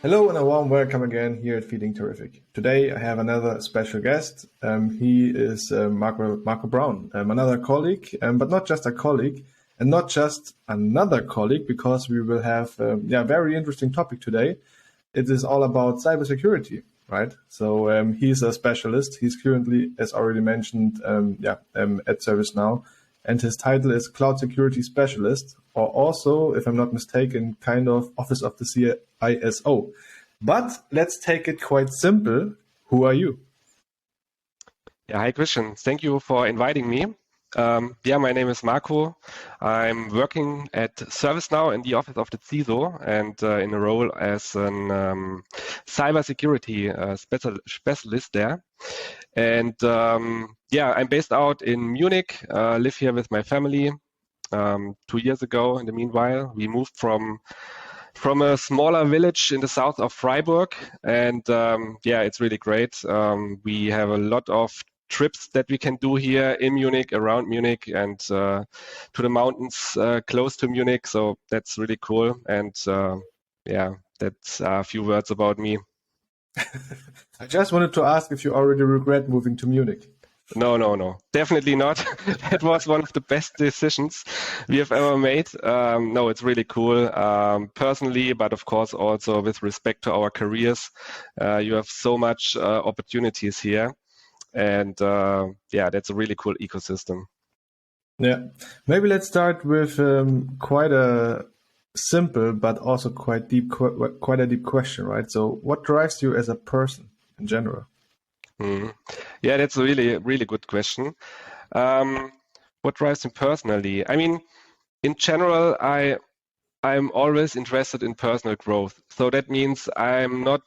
Hello and a warm welcome again here at feelingTERrific. Today I have another special guest. He is Marco Braun, another colleague, but not just a colleague and not just another colleague, because we will have a very interesting topic today. It is all about cybersecurity, right? So he's a specialist. He's currently, as already mentioned, at ServiceNow, and his title is Cloud Security Specialist, or also, if I'm not mistaken, kind of Office of the CISO. But let's take it quite simple. Who are you? Yeah, hi Christian. Thank you for inviting me. My name is Marco. I'm working at ServiceNow in the Office of the CISO and in a role as an cybersecurity specialist there. And I'm based out in Munich, live here with my family. 2 years ago, in the meanwhile, we moved from a smaller village in the south of Freiburg, and it's really great. We have a lot of trips that we can do here in Munich, around Munich, and to the mountains close to Munich. So that's really cool. And that's a few words about me. I just wanted to ask if you already regret moving to Munich. No, definitely not. That was one of the best decisions we have ever made. No, it's really cool, personally, but of course also with respect to our careers. You have so much opportunities here, and that's a really cool ecosystem. Yeah, maybe let's start with quite a simple but also quite a deep question, right? So, what drives you as a person in general? Yeah, that's a really good question. What drives me personally? I mean, in general, I'm always interested in personal growth. So that means I'm not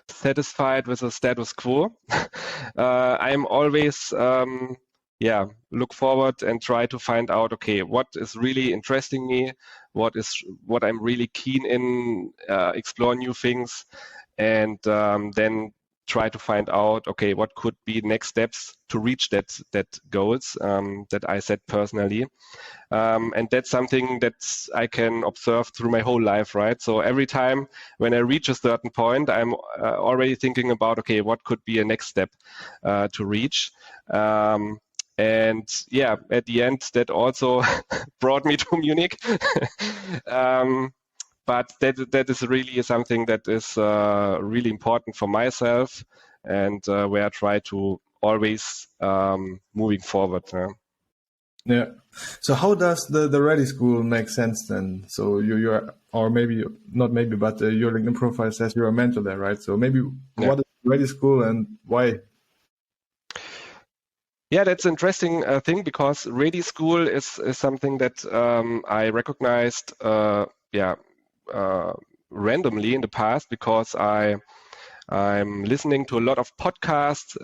satisfied with the status quo. I'm always look forward and try to find out, okay, what is really interesting me, what I'm really keen in, explore new things, and then try to find out, okay, what could be next steps to reach that goals that I set personally. And that's something that I can observe through my whole life, right? So every time when I reach a certain point, I'm already thinking about, okay, what could be a next step to reach. And at the end, that also brought me to Munich. But that is really something that is really important for myself, and where I try to always moving forward. Yeah. So how does the Ready School make sense then? So you're, or maybe not maybe, but your LinkedIn profile says you're a mentor there, right? So maybe what is Ready School and why? Yeah, that's an interesting thing, because Ready School is something that I recognized randomly in the past, because I'm listening to a lot of podcasts.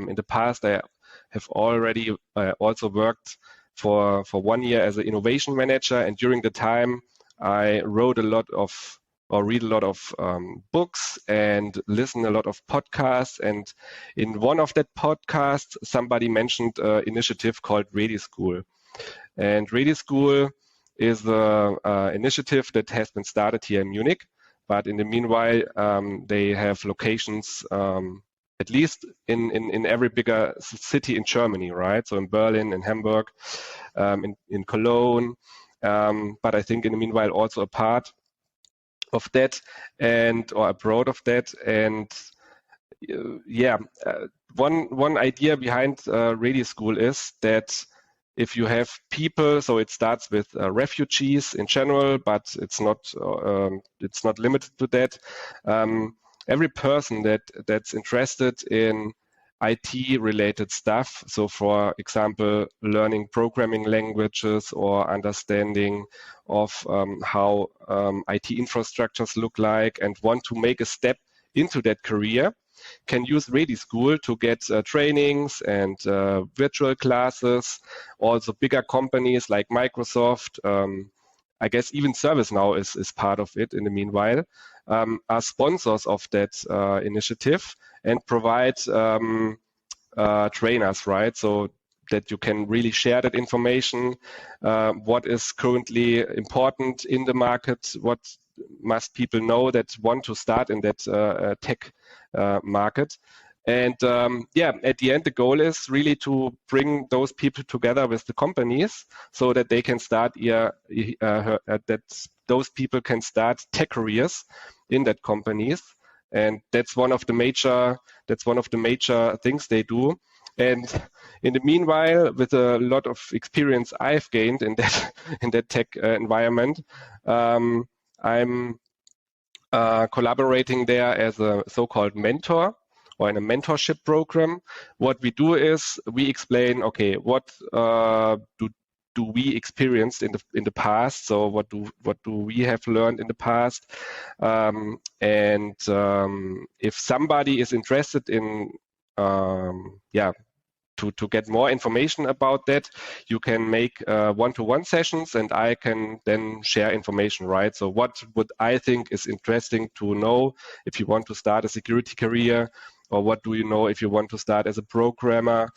In the past, I have already also worked for 1 year as an innovation manager, and during the time I read a lot of books and listen a lot of podcasts. And in one of that podcasts, somebody mentioned an initiative called Ready School. And Ready School is the initiative that has been started here in Munich, but in the meanwhile, they have locations at least in every bigger city in Germany, right? So in Berlin, in Hamburg, in Cologne, but I think in the meanwhile also a part of that or abroad of that. And one idea behind Ready School is that if you have people, so it starts with refugees in general, but it's not limited to that. Every person that's interested in IT-related stuff, so for example, learning programming languages or understanding of how IT infrastructures look like, and want to make a step into that career, can use Ready School to get trainings and virtual classes. Also bigger companies like Microsoft, I guess even ServiceNow is part of it in the meanwhile, are sponsors of that initiative and provide trainers, right? So that you can really share that information, what is currently important in the market, what must people know that want to start in that tech market. And at the end, the goal is really to bring those people together with the companies so that they can start that those people can start tech careers in that companies. And that's one of the major things they do. And in the meanwhile, with a lot of experience I've gained in that tech environment, I'm collaborating there as a so-called mentor, or in a mentorship program. What we do is we explain, okay, what do we experience in the past? So what do we have learned in the past? If somebody is interested in to get more information about that, you can make one-to-one sessions, and I can then share information, right? So what would I think is interesting to know if you want to start a security career, or what do you know if you want to start as a programmer?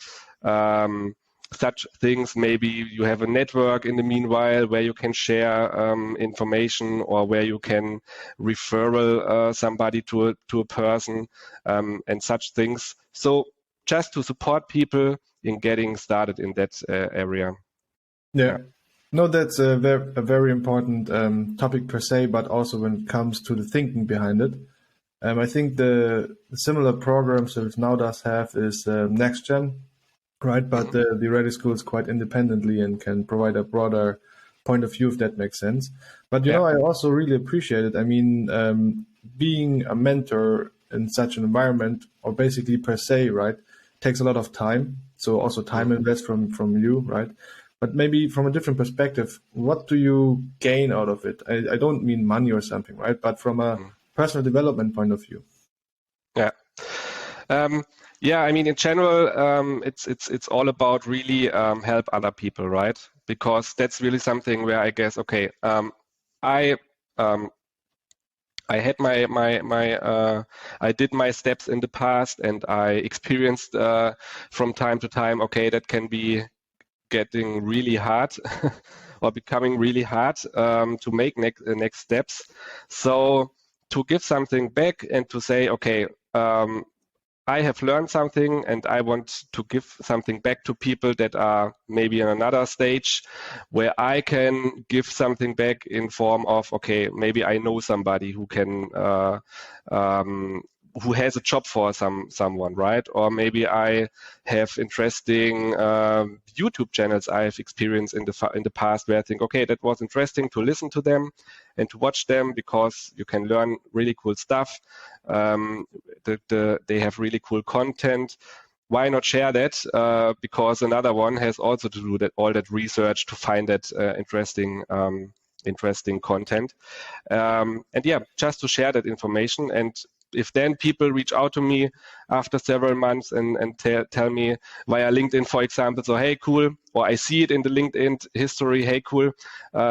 Such things. Maybe you have a network in the meanwhile where you can share information, or where you can referral somebody to a person, and such things. So just to support people in getting started in that area. Yeah. No, that's a very important topic per se, but also when it comes to the thinking behind it. I think the similar programs that now does have is Next Gen, right? But the Ready School is quite independently and can provide a broader point of view, if that makes sense. But, you know, I also really appreciate it. I mean, being a mentor in such an environment, or basically per se, right, takes a lot of time. So also time invest from you, right? But maybe from a different perspective, what do you gain out of it? I don't mean money or something, right? But from a personal development point of view. Yeah. I mean, in general, it's all about really help other people, right? Because that's really something where I guess, okay, I had I did my steps in the past, and I experienced from time to time, okay, that can be getting really hard or becoming really hard to make next steps. So to give something back and to say, okay, I have learned something, and I want to give something back to people that are maybe in another stage where I can give something back in form of, okay, maybe I know somebody who can who has a job for someone, right? Or maybe I have interesting YouTube channels I have experienced in the past where I think, okay, that was interesting to listen to them and to watch them, because you can learn really cool stuff. They have really cool content. Why not share that? Because another one has also to do all that research to find that interesting content. Just to share that information. And if then people reach out to me after several months and tell me via LinkedIn, for example, so, hey, cool, or I see it in the LinkedIn history, hey, cool,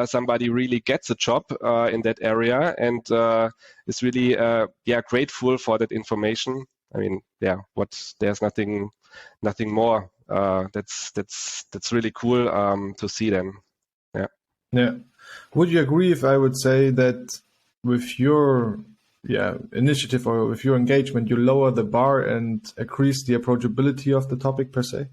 somebody really gets a job in that area and is really grateful for that information. I mean, there's nothing more. That's really cool to see them. Yeah. Would you agree if I would say that with your initiative or with your engagement, you lower the bar and increase the approachability of the topic per se?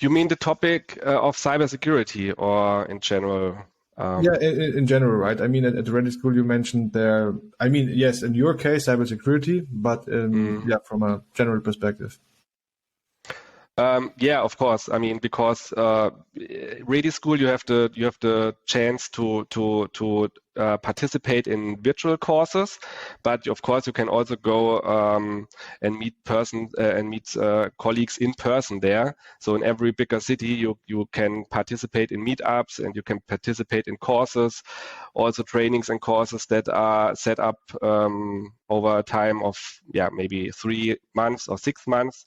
You mean the topic of cybersecurity, or in general? In general, right? I mean, at the Ready School, you mentioned there, I mean, yes, in your case, cybersecurity, but from a general perspective. Of course. I mean, because Ready School, you have the chance to participate in virtual courses, but of course you can also go and meet colleagues in person there. So in every bigger city, you can participate in meetups, and you can participate in courses, also trainings and courses that are set up over a time of maybe 3 months or 6 months.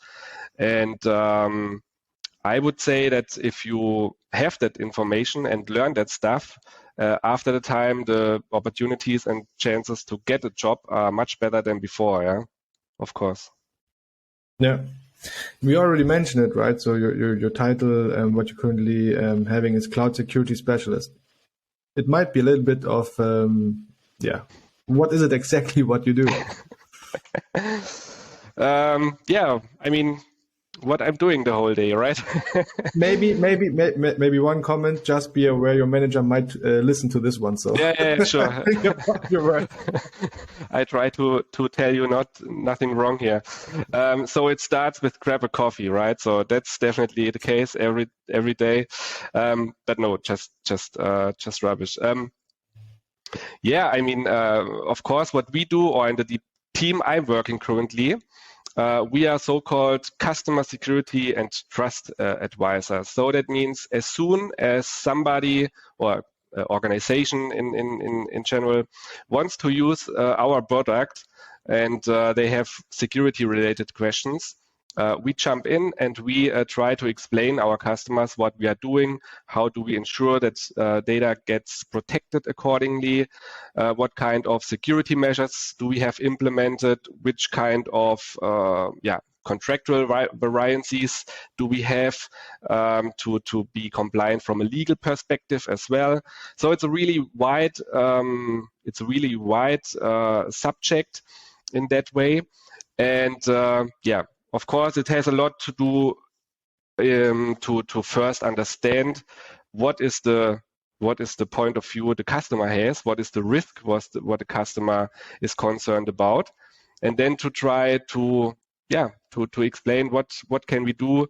And I would say that if you have that information and learn that stuff, after the time, the opportunities and chances to get a job are much better than before, yeah, of course. Yeah, we already mentioned it, right? So your title and what you're currently having is Cloud Security Specialist. it might be a little bit of, what is it exactly what you do? Yeah, I mean, what I'm doing the whole day, right? maybe one comment. Just be aware your manager might listen to this one. So yeah, sure. think about your work. I try to tell you nothing wrong here. So it starts with grab a coffee, right? So that's definitely the case every day. But no, just rubbish. Yeah, I mean, of course, what we do, or in the team I'm working currently, we are so-called customer security and trust advisors. So that means as soon as somebody or organization in general wants to use our product and they have security-related questions, we jump in and we try to explain our customers what we are doing, how do we ensure that data gets protected accordingly, what kind of security measures do we have implemented, which kind of contractual variances do we have to be compliant from a legal perspective as well. So it's a really wide subject in that way, and of course, it has a lot to do to first understand what is the point of view the customer has, what is the risk, what the customer is concerned about, and then to try to explain what can we do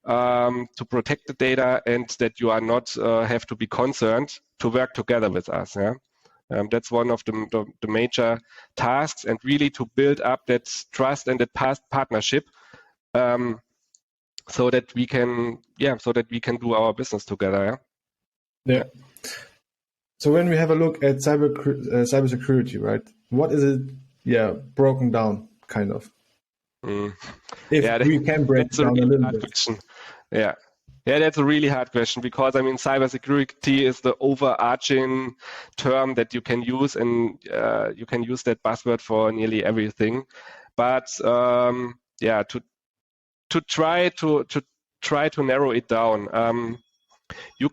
to protect the data, and that you are not have to be concerned to work together with us. Yeah. That's one of the major tasks, and really to build up that trust and that partnership, so that we can do our business together. Yeah. So when we have a look at cybersecurity, right? What is it? Yeah, broken down, kind of. If we can break it down a little bit. Question. Yeah, that's a really hard question, because I mean, cybersecurity is the overarching term that you can use, and you can use that buzzword for nearly everything. But to try to narrow it down, you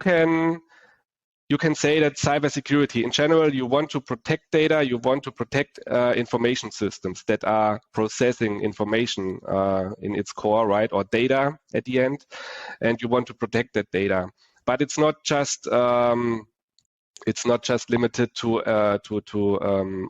can say that cybersecurity in general, you want to protect data, you want to protect information systems that are processing information in its core, right, or data at the end, and you want to protect that data. But it's not just limited to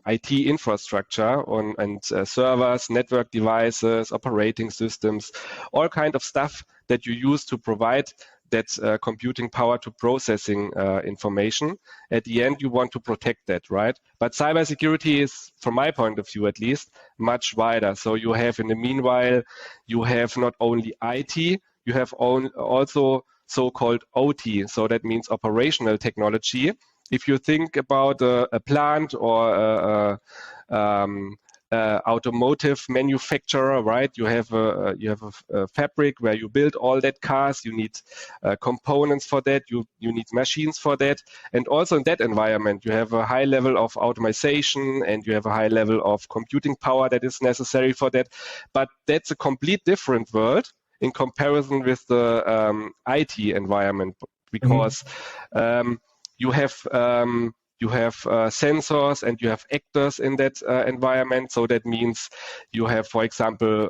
IT infrastructure and servers, network devices, operating systems, all kind of stuff that you use to provide that computing power to processing information. At the end, you want to protect that, right? But cybersecurity is, from my point of view at least, much wider. So you have, in the meanwhile, you have not only IT, you have also so-called OT. So that means operational technology. If you think about a plant or automotive manufacturer, right? You have a fabric where you build all that cars. You need components for that. You need machines for that. And also in that environment, you have a high level of automation and you have a high level of computing power that is necessary for that. But that's a complete different world in comparison with the IT environment, because you have sensors and you have actors in that environment. So that means you have, for example,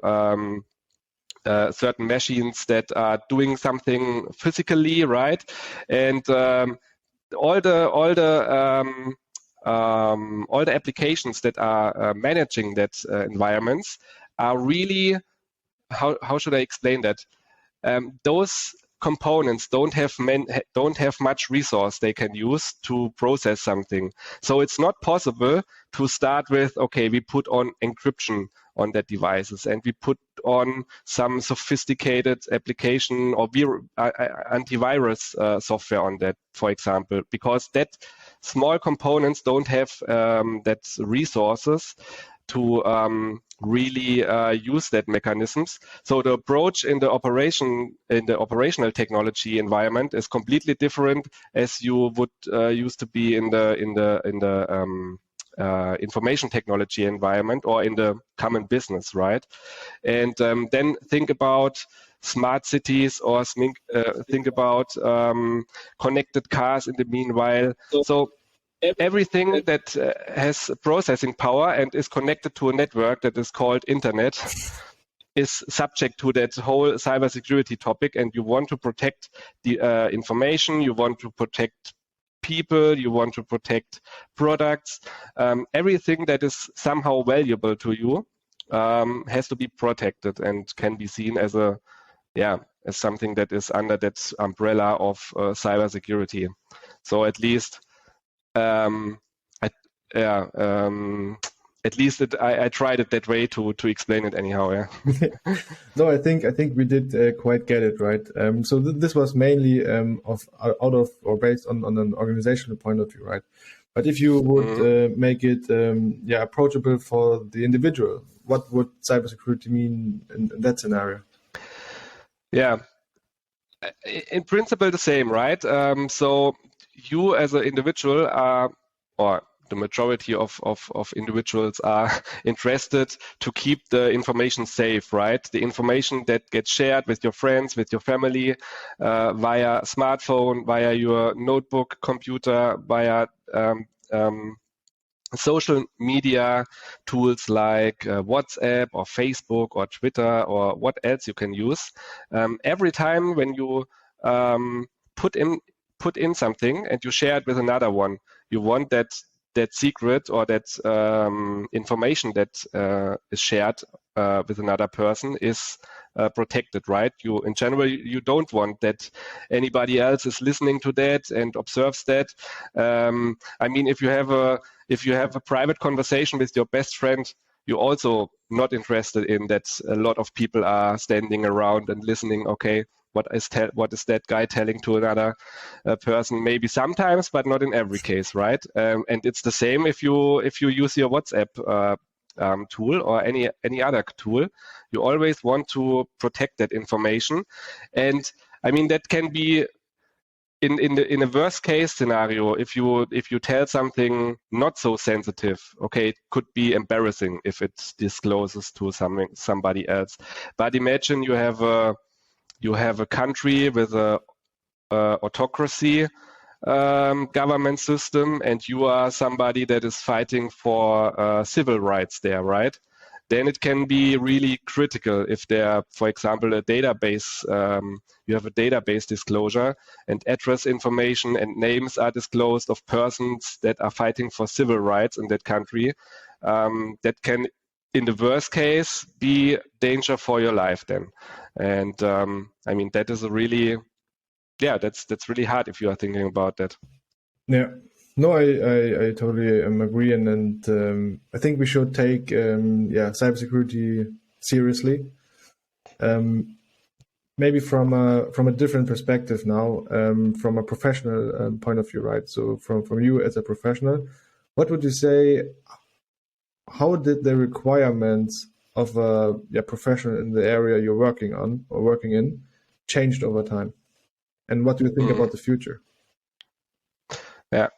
certain machines that are doing something physically, right? And all the applications that are managing that environments are really, how should I explain that? Those components don't have much resource they can use to process something. So it's not possible to start with, okay, we put on encryption on that devices and we put on some sophisticated application or antivirus software on that, for example, because that small components don't have that resources to really use that mechanisms. So the approach in the operational technology environment is completely different as you would used to be in the information technology environment or in the common business, right? And then think about smart cities or think about connected cars in the meanwhile. So everything that has processing power and is connected to a network that is called internet is subject to that whole cybersecurity topic, and you want to protect the information, you want to protect people, you want to protect products, everything that is somehow valuable to you has to be protected and can be seen as as something that is under that umbrella of cybersecurity. So at least I tried it that way to explain it anyhow. Yeah. No, I think we did quite get it right. So this was mainly out of or based on an organizational point of view, right? But if you would make it approachable for the individual, what would cybersecurity mean in that scenario? Yeah, in principle the same, right? So you as an individual are, or the majority of individuals are interested to keep the information safe, right? The information that gets shared with your friends, with your family, via smartphone, via your notebook, computer, via social media tools like WhatsApp or Facebook or Twitter or what else you can use. Every time when you put in something and you share it with another one, you want that secret or that information that is shared with another person is protected, right? In general, you don't want that anybody else is listening to that and observes that. I mean, if you have a private conversation with your best friend, you're also not interested in that a lot of people are standing around and listening. Okay, what is that guy telling to another person? Maybe sometimes, but not in every case, right? And it's the same if you use your WhatsApp tool or any other tool. You always want to protect that information, and I mean that can be in a worst case scenario. If you tell something not so sensitive, okay, it could be embarrassing if it discloses to somebody else. But imagine you have a country with a autocracy government system, and you are somebody that is fighting for civil rights there, right? Then it can be really critical if there, for example, a database, you have a database disclosure and address information and names are disclosed of persons that are fighting for civil rights in that country. That can, in the worst case, be danger for your life then. And I mean, that is that's really hard if you are thinking about that. Yeah. No, I totally agree, and I think we should take cybersecurity seriously. Maybe from a different perspective now, from a professional point of view, right? So from you as a professional, what would you say? How did the requirements of a professional in the area you're working on or working in changed over time? And what do you think about the future? Yeah.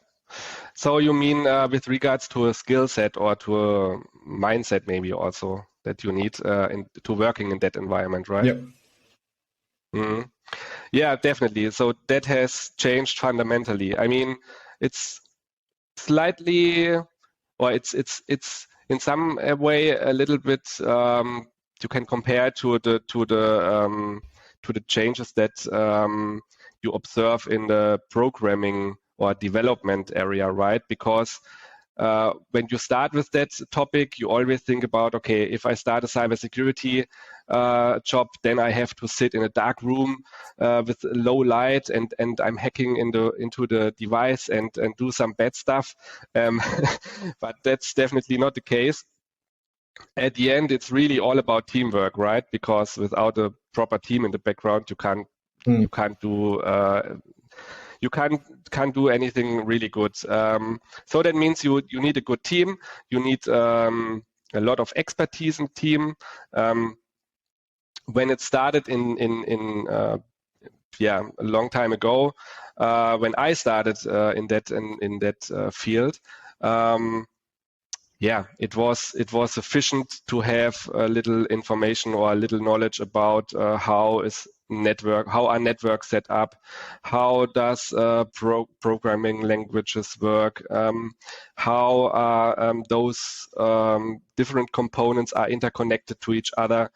So you mean with regards to a skill set or to a mindset maybe also that you need to working in that environment, right? Yeah. Mm-hmm. Yeah, definitely. So that has changed fundamentally. I mean, it's slightly, or it's in some way a little bit. You can compare to the changes that you observe in the programming or development area, right? Because when you start with that topic, you always think about, okay, if I start a cybersecurity job, then I have to sit in a dark room with low light, and I'm hacking into the device and do some bad stuff. But that's definitely not the case. At the end, it's really all about teamwork, right? Because without a proper team in the background, you can't do anything really good. So that means you need a good team. You need a lot of expertise in team. When it started a long time ago, when I started in that field, it was sufficient to have a little information or a little knowledge about how is network, how are networks set up, how does programming languages work, how are those different components are interconnected to each other.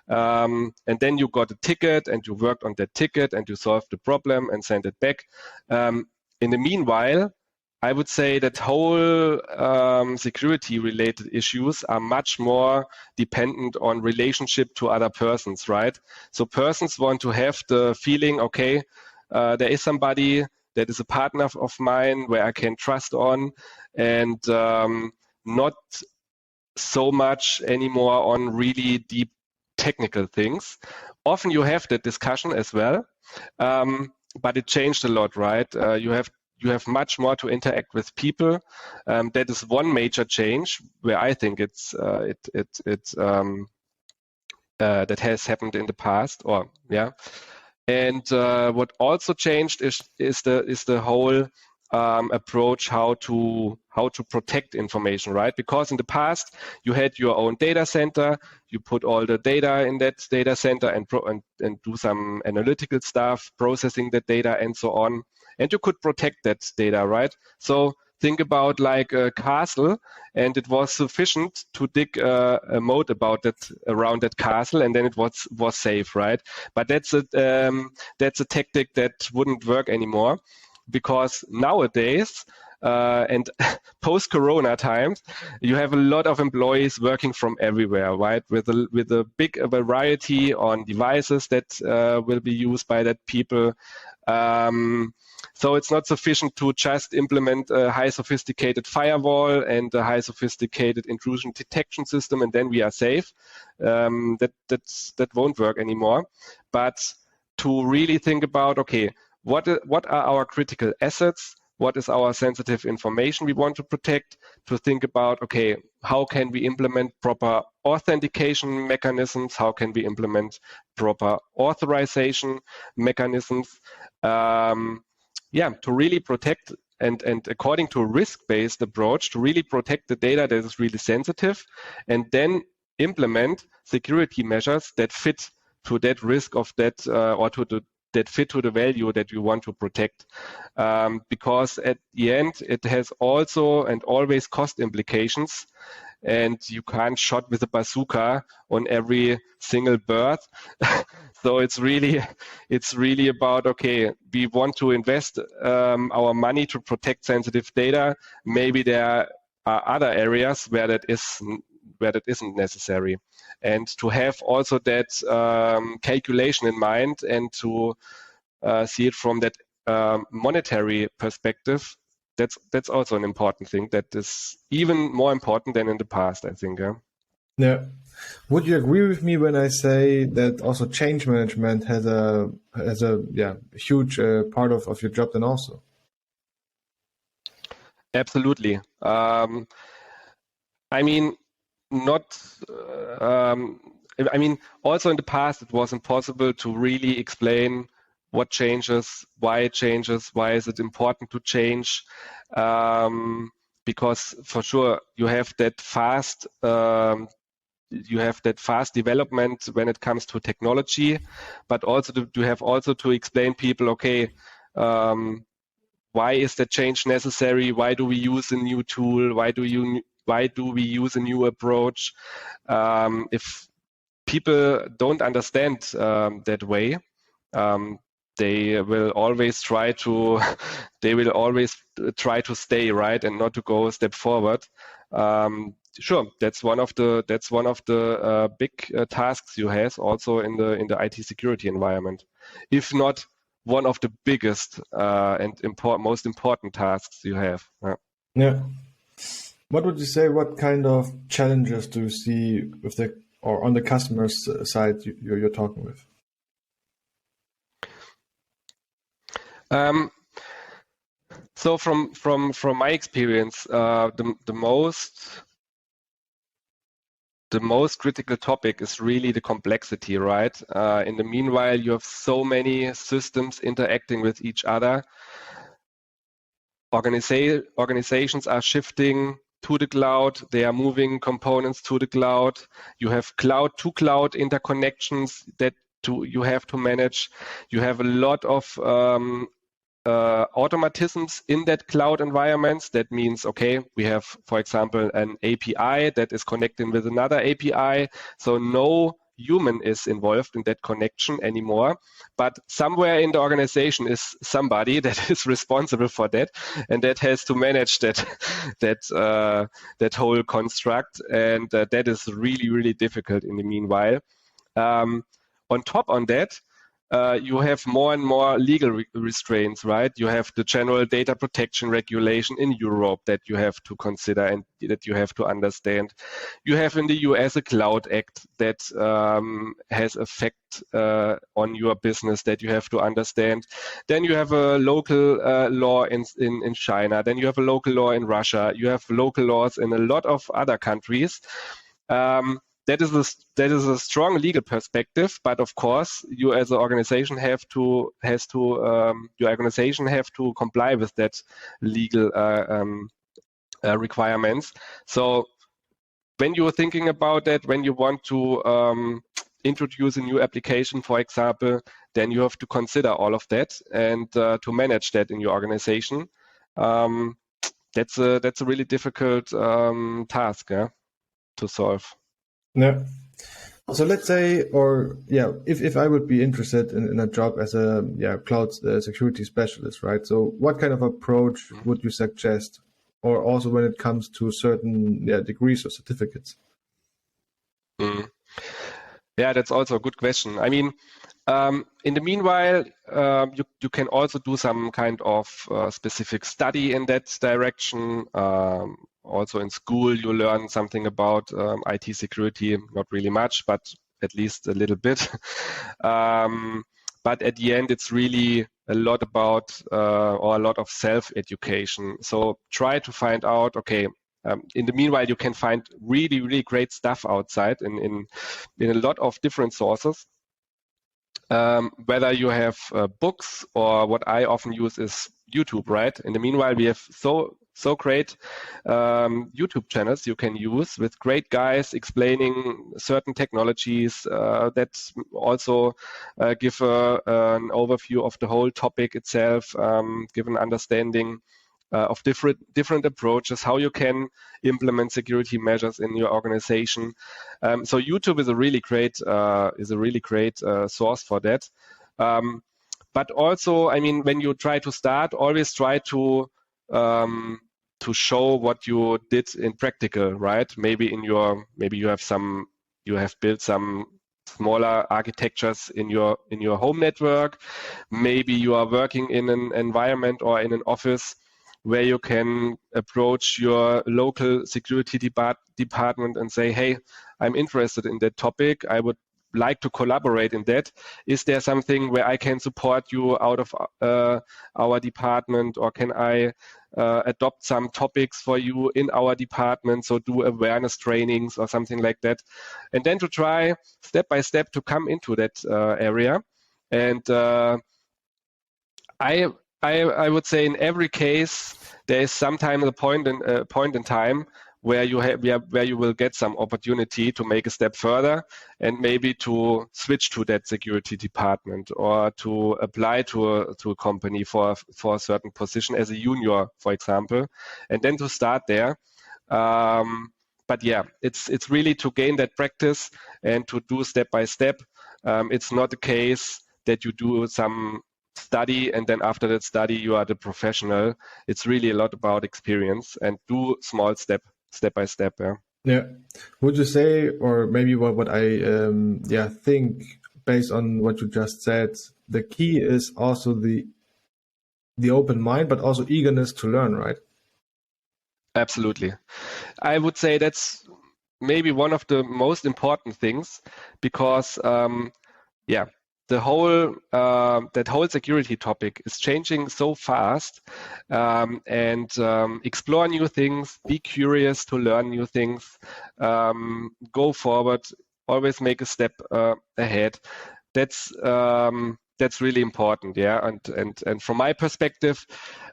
And then you got a ticket and you worked on that ticket and you solved the problem and sent it back. In the meanwhile, I would say that whole security-related issues are much more dependent on relationship to other persons, right? So persons want to have the feeling, okay, there is somebody that is a partner of mine where I can trust on, and not so much anymore on really deep technical things. Often you have that discussion as well, but it changed a lot, right? You have much more to interact with people. That is one major change where I think that has happened in the past, or yeah. And what also changed is the whole approach how to protect information, right? Because in the past you had your own data center, you put all the data in that data center and do some analytical stuff, processing the data and so on, and you could protect that data, right? So think about like a castle, and it was sufficient to dig a moat around that castle, and then it was safe, right? But that's a tactic that wouldn't work anymore, because nowadays and post-Corona times, you have a lot of employees working from everywhere, right? With a big variety on devices that will be used by that people. So it's not sufficient to just implement a high sophisticated firewall and a high sophisticated intrusion detection system, and then we are safe. That won't work anymore. But to really think about, okay, what are our critical assets? What is our sensitive information we want to protect? To think about, okay, how can we implement proper authentication mechanisms? How can we implement proper authorization mechanisms? To really protect and according to a risk-based approach, to really protect the data that is really sensitive, and then implement security measures that fit to that risk of that or that fit to the value that you want to protect. Because at the end, it has also and always cost implications, and you can't shot with a bazooka on every single bird. So it's really about, okay, we want to invest our money to protect sensitive data. Maybe there are other areas where that isn't necessary, and to have also that calculation in mind, and to see it from that monetary perspective. That's also an important thing. That is even more important than in the past, I think. Yeah. Would you agree with me when I say that also change management has a huge part of your job then also? Absolutely. Also in the past, it was impossible to really explain what changes, why it changes, why is it important to change, because for sure you have that fast development when it comes to technology, but also you have to explain people, okay, why is that change necessary? Why do we use a new tool? Why do we use a new approach? If people don't understand that way, they will always try to stay right and not to go a step forward. Sure, that's one of the big tasks you have also in the IT security environment, if not one of the biggest and most important tasks you have. Yeah. What would you say? What kind of challenges do you see with on the customer's side you're talking with? So from my experience, the most critical topic is really the complexity, right? In the meanwhile, you have so many systems interacting with each other. Organizations are shifting to the cloud. They are moving components to the cloud. You have cloud-to-cloud interconnections that you have to manage. You have a lot of automatisms in that cloud environments. That means, okay, we have, for example, an API that is connecting with another API. So no human is involved in that connection anymore, but somewhere in the organization is somebody that is responsible for that, and that has to manage that whole construct, and that is really, really difficult in the meanwhile. On top on that, you have more and more legal restraints, right? You have the general data protection regulation in Europe that you have to consider and that you have to understand. You have in the US a Cloud Act that has effect on your business that you have to understand. Then you have a local law in China. Then you have a local law in Russia. You have local laws in a lot of other countries. That is a strong legal perspective, but of course, you as an organization your organization have to comply with that legal requirements. So when you are thinking about that, when you want to introduce a new application, for example, then you have to consider all of that and to manage that in your organization. That's a really difficult task, to solve. Yeah. So let's say, if I would be interested in a job as a cloud security specialist, right? So what kind of approach would you suggest, or also when it comes to certain degrees or certificates? Yeah, that's also a good question. I mean, in the meanwhile, you can also do some kind of specific study in that direction. Also in school, you learn something about IT security, not really much, but at least a little bit. But at the end, it's really a lot about or a lot of self-education. So try to find out, okay, in the meanwhile, you can find really, really great stuff outside in a lot of different sources. Whether you have books or what I often use is YouTube, right? In the meanwhile, we have so great YouTube channels you can use with great guys explaining certain technologies that also give an overview of the whole topic itself, give an understanding of different approaches, how you can implement security measures in your organization. So YouTube is a really great source for that. But also, I mean, when you try to start, always try to show what you did in practical, right? Maybe you have built some smaller architectures in your home network. Maybe you are working in an environment or in an office where you can approach your local security department and say, hey, I'm interested in that topic. I would like to collaborate in that. Is there something where I can support you out of our department, or can I adopt some topics for you in our department? So do awareness trainings or something like that. And then to try step by step to come into that area. And I would say in every case, there is sometimes a point in time where you will get some opportunity to make a step further and maybe to switch to that security department or to apply to a company for a certain position as a junior, for example, and then to start there. But yeah, it's really to gain that practice and to do step by step. It's not the case that you do some study and then after that study you are the professional. It's really a lot about experience and do small step by step. Yeah. Would you say, or maybe what I think based on what you just said, the key is also the open mind, but also eagerness to learn, right? Absolutely. I would say that's maybe one of the most important things because that whole security topic is changing so fast, and explore new things, be curious to learn new things, go forward, always make a step ahead. That's really important, yeah. And from my perspective,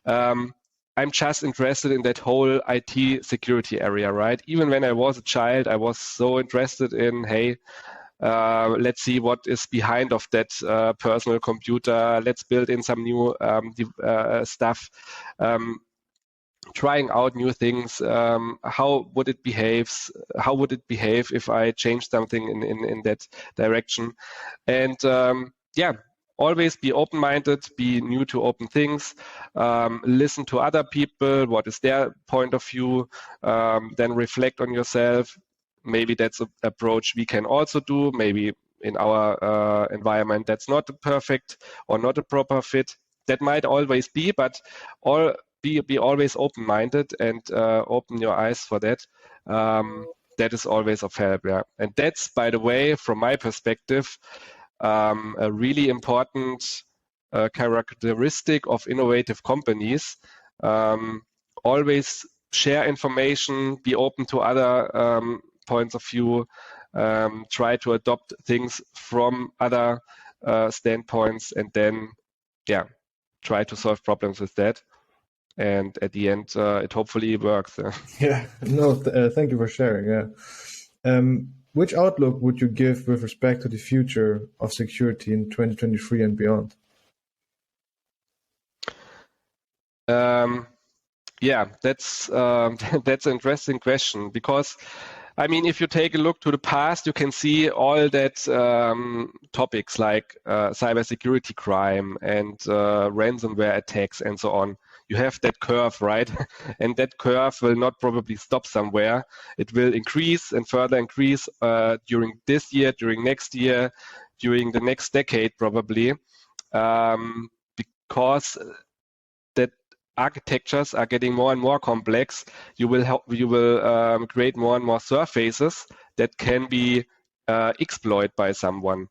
I'm just interested in that whole IT security area, right? Even when I was a child, I was so interested in, hey, let's see what is behind of that personal computer. Let's build in some new stuff. Trying out new things. How would it behave? How would it behave if I change something in that direction? And always be open-minded, be new to open things, listen to other people, what is their point of view, then reflect on yourself. Maybe that's an approach we can also do. Maybe in our environment that's not perfect or not a proper fit. That might always be, but be always open-minded and open your eyes for that. That is always of help, yeah. And that's, by the way, from my perspective, a really important characteristic of innovative companies. Always share information, be open to other points of view, try to adopt things from other standpoints, and then, try to solve problems with that. And at the end, it hopefully works. Yeah, no, thank you for sharing. Yeah. Which outlook would you give with respect to the future of security in 2023 and beyond? That's that's an interesting question, because I mean, if you take a look to the past, you can see all that topics like cybersecurity crime and ransomware attacks and so on. You have that curve, right? And that curve will not probably stop somewhere. It will increase and further increase during this year, during next year, during the next decade probably, because that architectures are getting more and more complex. You will create more and more surfaces that can be exploited by someone.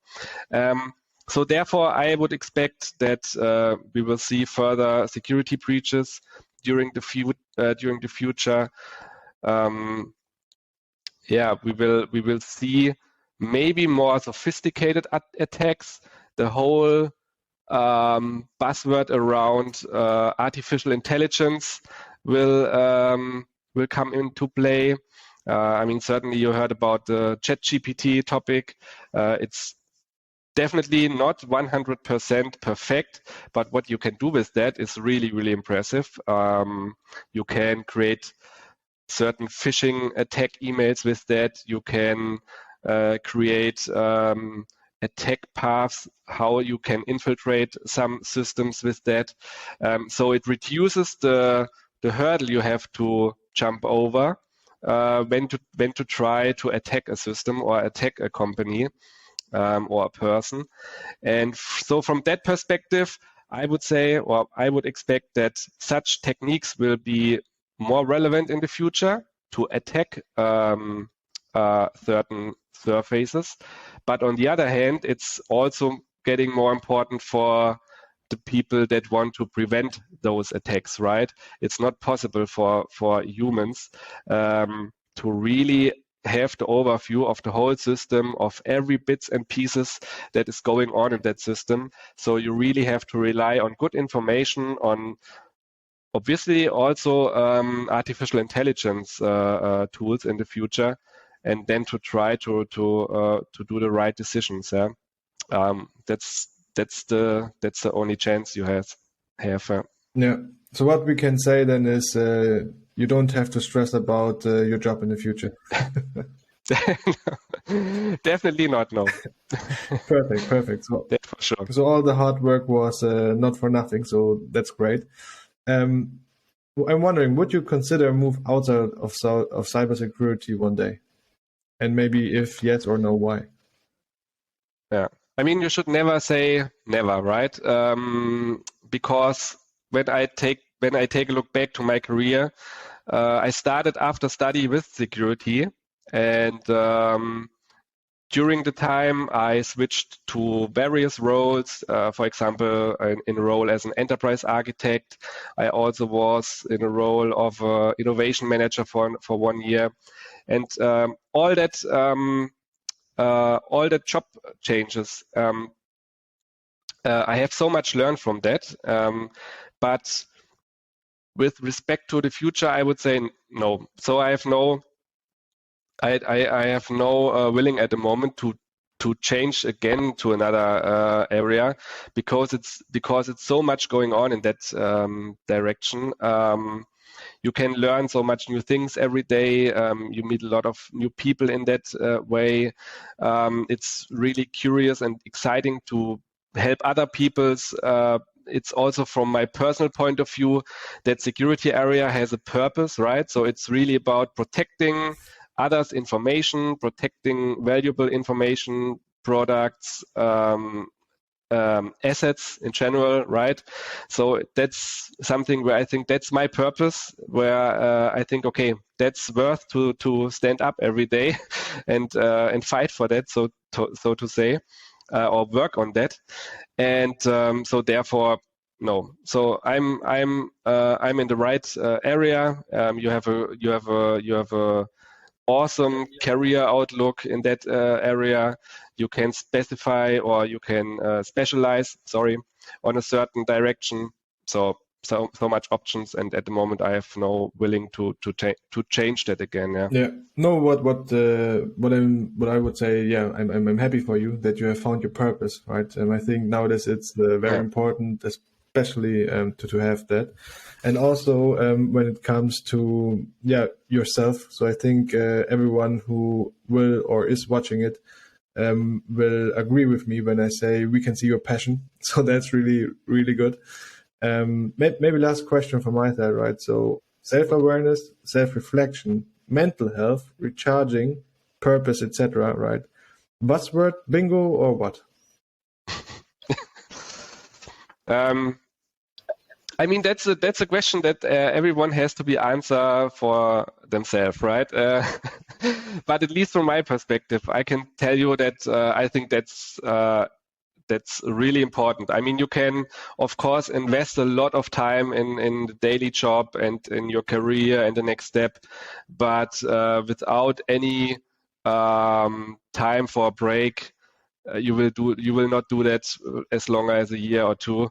So therefore, I would expect that we will see further security breaches during the future. We will see maybe more sophisticated attacks. The whole buzzword around artificial intelligence will come into play. I mean, certainly you heard about the ChatGPT topic. It's definitely not 100% perfect, but what you can do with that is really, really impressive. You can create certain phishing attack emails with that. You can create attack paths, how you can infiltrate some systems with that. So it reduces the hurdle you have to jump over when to try to attack a system or attack a company or a person. And so from that perspective, I would say, or I would expect that such techniques will be more relevant in the future to attack certain surfaces. But on the other hand, it's also getting more important for the people that want to prevent those attacks, right? It's not possible for humans to really have the overview of the whole system, of every bits and pieces that is going on in that system. So you really have to rely on good information, on obviously also artificial intelligence tools in the future, and then to try to do the right decisions. Yeah, that's the only chance you have. Yeah. So what we can say then is you don't have to stress about your job in the future. Definitely not. No. Perfect. So that's for sure. So all the hard work was not for nothing. So that's great. I'm wondering, would you consider a move outside of cybersecurity one day? And maybe if yes or no, why? Yeah, I mean, you should never say never, right? Because when I take a look back to my career, I started after study with security, and during the time I switched to various roles. For example, in a role as an enterprise architect. I also was in a role of innovation manager for 1 year, and all that job changes. I have so much learned from that, but with respect to the future, I would say no. So I have no willing at the moment to change again to another area, because it's so much going on in that direction. You can learn so much new things every day. You meet a lot of new people in that way. It's really curious and exciting to help other people's. It's also, from my personal point of view, that security area has a purpose, right? So it's really about protecting others' information, protecting valuable information, products, assets in general, right? So that's something where I think that's my purpose, where I think, okay, that's worth to stand up every day and fight for that, so to say, or work on that. And so therefore, no. So I'm in the right area. You have a awesome career outlook in that area. You can specify, or you can specialize, on a certain direction. So much options, and at the moment I have no willing to change that again. Yeah. Yeah. No. What I would say. Yeah. I'm happy for you that you have found your purpose, right? And I think nowadays it's very important, especially to have that. And also when it comes to yourself. So I think everyone who will or is watching it will agree with me when I say we can see your passion. So that's really, really good. Maybe last question from my side, right? So self-awareness, self-reflection, mental health, recharging, purpose, etc. Right? Buzzword bingo or what? I mean, that's a question that everyone has to be answer for themselves, right? But at least from my perspective, I can tell you that I think that's really important. I mean, you can, of course, invest a lot of time in the daily job and in your career and the next step, but without any time for a break, you will not do that as long as a year or two.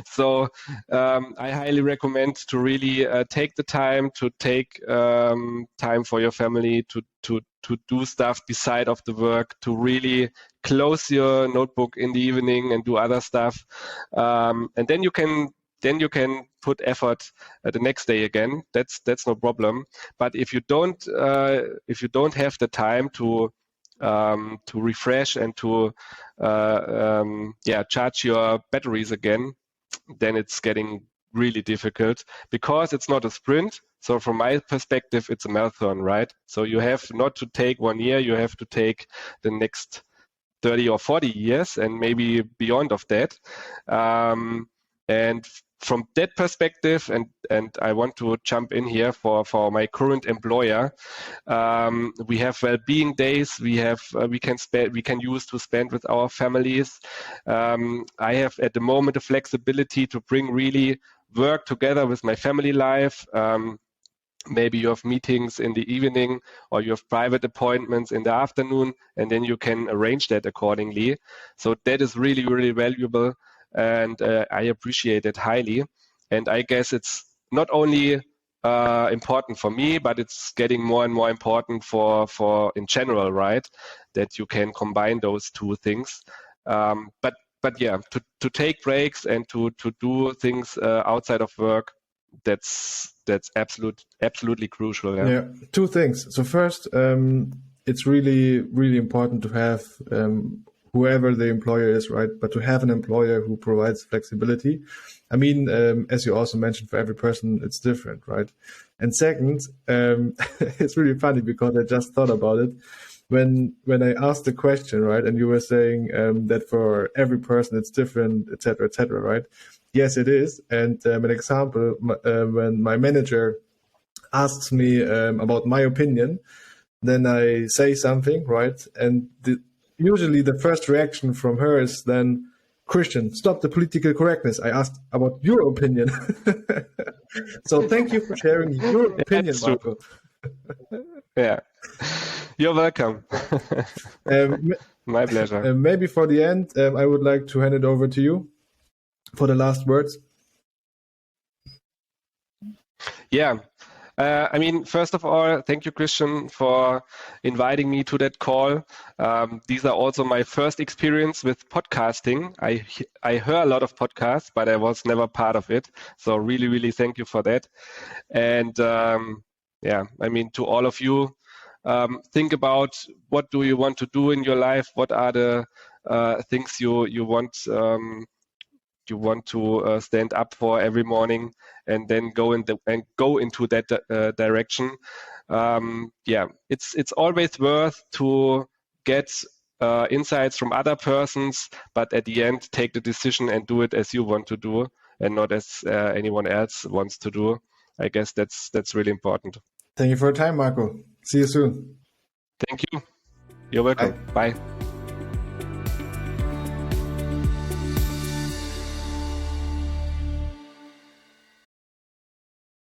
So I highly recommend to really take the time to take time for your family, to do stuff beside of the work, to really close your notebook in the evening and do other stuff, and then you can put effort the next day again. That's no problem. But if you don't have the time to refresh and to charge your batteries again, then it's getting really difficult, because it's not a sprint. So from my perspective, it's a marathon, right? So you have not to take 1 year, you have to take the next 30 or 40 years and maybe beyond of that. And from that perspective, and I want to jump in here for my current employer, we have well-being days. We can use to spend with our families. I have at the moment the flexibility to bring really work together with my family life. Maybe you have meetings in the evening, or you have private appointments in the afternoon, and then you can arrange that accordingly. So that is really, really valuable, and I appreciate it highly. And I guess it's not only important for me, but it's getting more and more important for in general, right? That you can combine those two things. But yeah, to take breaks and to do things outside of work, that's absolutely crucial. Yeah. Two things. So first, it's really, really important to have whoever the employer is, right? But to have an employer who provides flexibility. I mean, as you also mentioned, for every person, it's different, right? And second, it's really funny because I just thought about it. When I asked the question, right, and you were saying that for every person it's different, et cetera, right? Yes, it is. And an example, when my manager asks me about my opinion, then I say something, right? And usually the first reaction from her is then, Christian, stop the political correctness. I asked about your opinion. So thank you for sharing your opinion, Marco. Yeah, you're welcome. My pleasure. Maybe for the end, I would like to hand it over to you for the last words. Yeah. I mean, first of all, thank you, Christian, for inviting me to that call. These are also my first experience with podcasting. I heard a lot of podcasts, but I was never part of it. So really, really thank you for that. And yeah, I mean, to all of you, think about what do you want to do in your life? What are the things you want to stand up for every morning, and then go into that direction. Yeah, it's always worth to get insights from other persons, but at the end, take the decision and do it as you want to do, and not as anyone else wants to do. I guess that's really important. Thank you for your time, Marco. See you soon. Thank you. You're welcome. Bye. Bye.